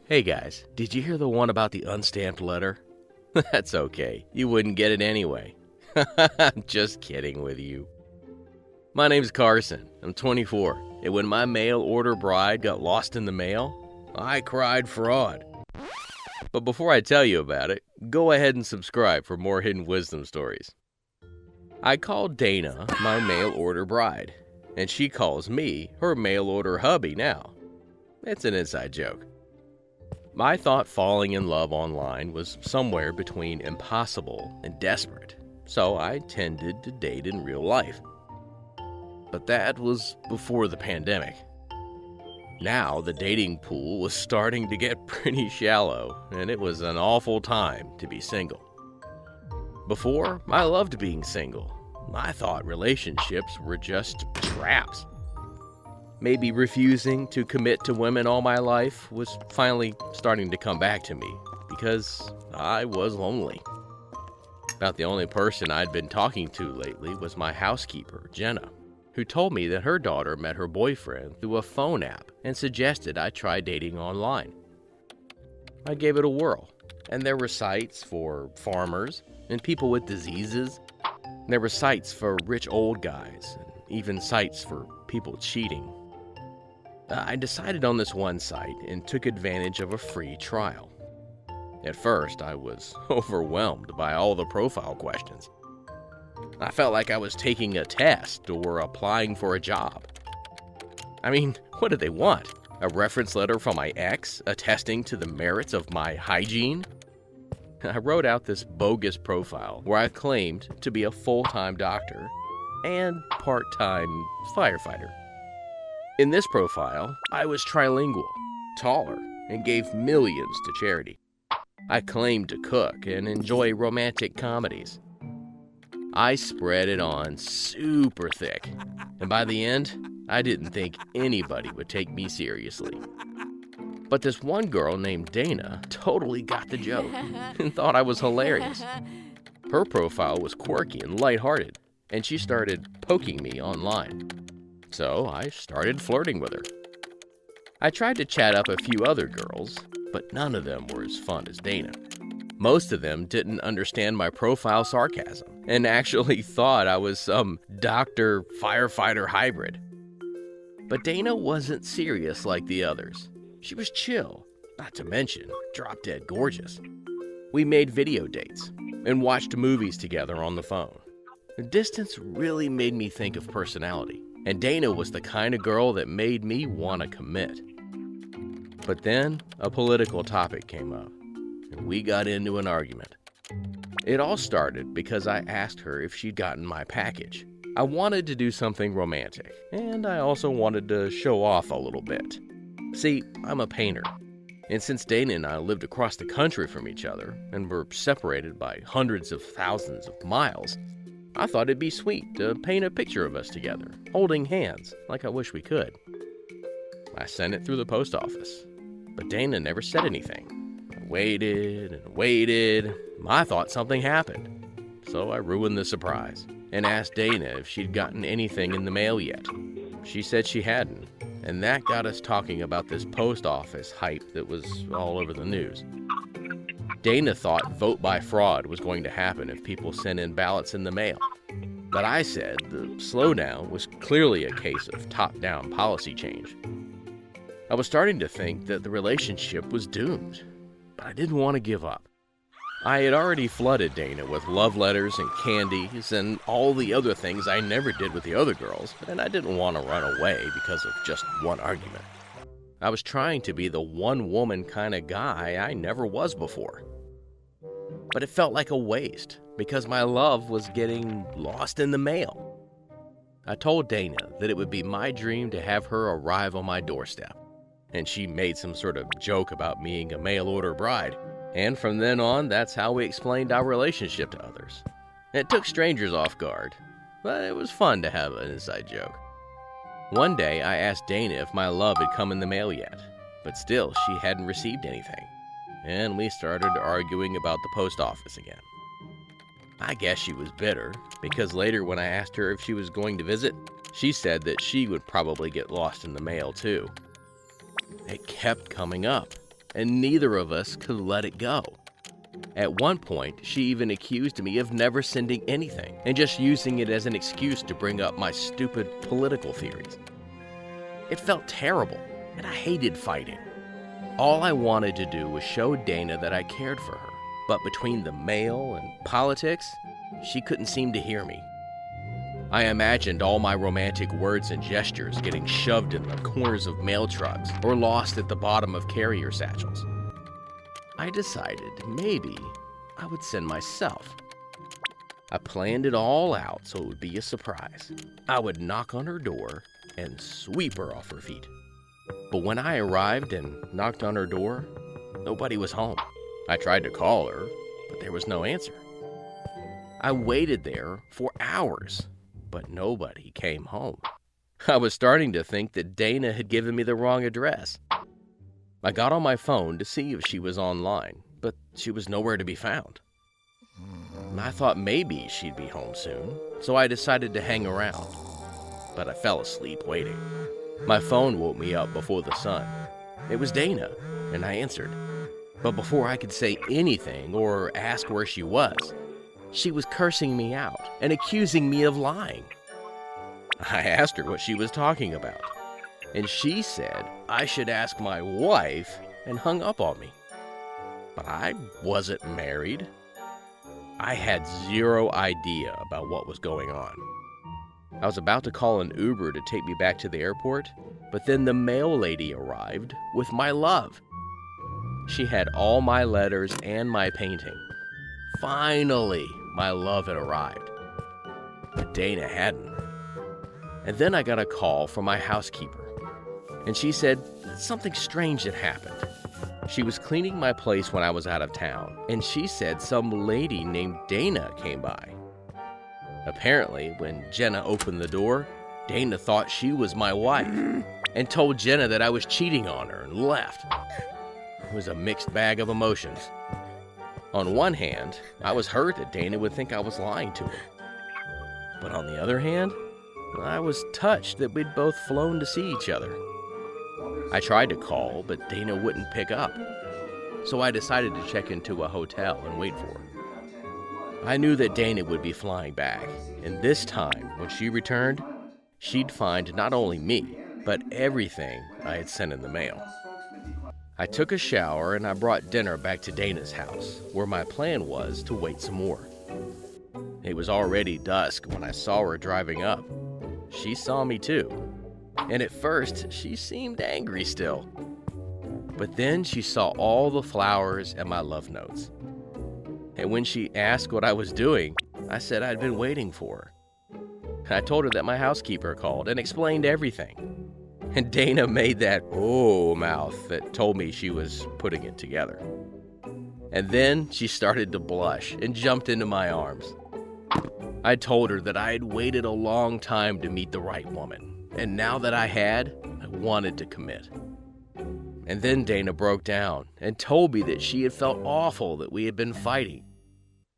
Hey guys, did you hear the one about the unstamped letter? That's okay, you wouldn't get it anyway. I'm just kidding with you. My name's Carson, I'm 24, and when my mail order bride got lost in the mail, I cried fraud. But before I tell you about it, go ahead and subscribe for more hidden wisdom stories. I call Dana my mail order bride, and she calls me her mail order hubby now. It's an inside joke. I thought falling in love online was somewhere between impossible and desperate, so I tended to date in real life. But that was before the pandemic. Now the dating pool was starting to get pretty shallow, and it was an awful time to be single. Before, I loved being single. I thought relationships were just traps. Maybe refusing to commit to women all my life was finally starting to come back to me because I was lonely. About the only person I'd been talking to lately was my housekeeper, Jenna, who told me that her daughter met her boyfriend through a phone app and suggested I try dating online. I gave it a whirl, and there were sites for farmers and people with diseases. There were sites for rich old guys, and even sites for people cheating. I decided on this one site and took advantage of a free trial. At first, I was overwhelmed by all the profile questions. I felt like I was taking a test or applying for a job. I mean, what did they want? A reference letter from my ex attesting to the merits of my hygiene? I wrote out this bogus profile where I claimed to be a full-time doctor and part-time firefighter. In this profile, I was trilingual, taller, and gave millions to charity. I claimed to cook and enjoy romantic comedies. I spread it on super thick, and by the end, I didn't think anybody would take me seriously. But this one girl named Dana totally got the joke and thought I was hilarious. Her profile was quirky and lighthearted, and she started poking me online. So I started flirting with her. I tried to chat up a few other girls, but none of them were as fun as Dana. Most of them didn't understand my profile sarcasm and actually thought I was some doctor firefighter hybrid. But Dana wasn't serious like the others. She was chill, not to mention drop-dead gorgeous. We made video dates and watched movies together on the phone. The distance really made me think of personality, and Dana was the kind of girl that made me want to commit. But then a political topic came up, and we got into an argument. It all started because I asked her if she'd gotten my package. I wanted to do something romantic, and I also wanted to show off a little bit. See, I'm a painter, and since Dana and I lived across the country from each other and were separated by hundreds of thousands of miles, I thought it'd be sweet to paint a picture of us together, holding hands like I wish we could. I sent it through the post office, but Dana never said anything. I waited and waited. I thought something happened, so I ruined the surprise and asked Dana if she'd gotten anything in the mail yet. She said she hadn't, and that got us talking about this post office hype that was all over the news. Dana thought vote by fraud was going to happen if people sent in ballots in the mail. But I said the slowdown was clearly a case of top-down policy change. I was starting to think that the relationship was doomed, but I didn't want to give up. I had already flooded Dana with love letters and candies and all the other things I never did with the other girls, and I didn't want to run away because of just one argument. I was trying to be the one-woman kind of guy I never was before. But it felt like a waste because my love was getting lost in the mail. I told Dana that it would be my dream to have her arrive on my doorstep, and she made some sort of joke about me being a mail-order bride. And from then on, that's how we explained our relationship to others. It took strangers off guard, but it was fun to have an inside joke. One day, I asked Dana if my love had come in the mail yet, but still, she hadn't received anything. And we started arguing about the post office again. I guess she was bitter, because later when I asked her if she was going to visit, she said that she would probably get lost in the mail too. It kept coming up, and neither of us could let it go. At one point, she even accused me of never sending anything and just using it as an excuse to bring up my stupid political theories. It felt terrible, and I hated fighting. All I wanted to do was show Dana that I cared for her, but between the mail and politics, she couldn't seem to hear me. I imagined all my romantic words and gestures getting shoved in the corners of mail trucks or lost at the bottom of carrier satchels. I decided maybe I would send myself. I planned it all out so it would be a surprise. I would knock on her door and sweep her off her feet. But when I arrived and knocked on her door, nobody was home. I tried to call her, but there was no answer. I waited there for hours, but nobody came home. I was starting to think that Dana had given me the wrong address. I got on my phone to see if she was online, but she was nowhere to be found. I thought maybe she'd be home soon, so I decided to hang around. But I fell asleep waiting. My phone woke me up before the sun. It was Dana, and I answered. But before I could say anything or ask where she was cursing me out and accusing me of lying. I asked her what she was talking about, and she said I should ask my wife and hung up on me. But I wasn't married. I had zero idea about what was going on. I was about to call an Uber to take me back to the airport, but then the mail lady arrived with my love. She had all my letters and my painting. Finally, my love had arrived. But Dana hadn't. And then I got a call from my housekeeper, and she said something strange had happened. She was cleaning my place when I was out of town, and she said some lady named Dana came by. Apparently, when Jenna opened the door, Dana thought she was my wife and told Jenna that I was cheating on her and left. It was a mixed bag of emotions. On one hand, I was hurt that Dana would think I was lying to her. But on the other hand, I was touched that we'd both flown to see each other. I tried to call, but Dana wouldn't pick up. So I decided to check into a hotel and wait for her. I knew that Dana would be flying back, and this time, when she returned, she'd find not only me, but everything I had sent in the mail. I took a shower and I brought dinner back to Dana's house, where my plan was to wait some more. It was already dusk when I saw her driving up. She saw me too, and at first she seemed angry still. But then she saw all the flowers and my love notes. And when she asked what I was doing, I said I'd been waiting for her. I told her that my housekeeper called and explained everything. And Dana made that "oh" mouth that told me she was putting it together. And then she started to blush and jumped into my arms. I told her that I had waited a long time to meet the right woman, and now that I had, I wanted to commit. And then Dana broke down and told me that she had felt awful that we had been fighting,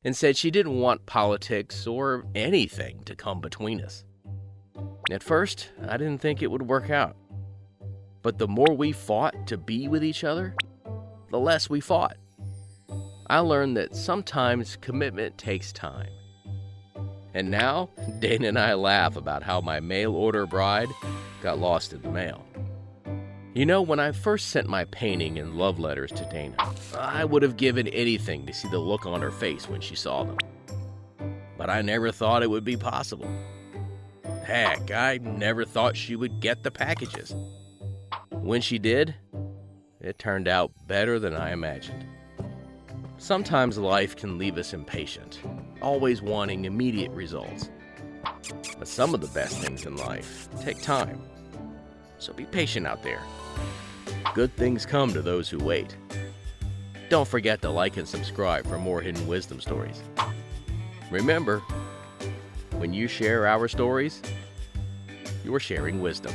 and said she didn't want politics or anything to come between us. At first, I didn't think it would work out. But the more we fought to be with each other, the less we fought. I learned that sometimes commitment takes time. And now, Dana and I laugh about how my mail-order bride got lost in the mail. You know, when I first sent my painting and love letters to Dana, I would have given anything to see the look on her face when she saw them. But I never thought it would be possible. Heck, I never thought she would get the packages. When she did, it turned out better than I imagined. Sometimes life can leave us impatient, always wanting immediate results. But some of the best things in life take time. So be patient out there. Good things come to those who wait. Don't forget to like and subscribe for more hidden wisdom stories. Remember, when you share our stories, you're sharing wisdom.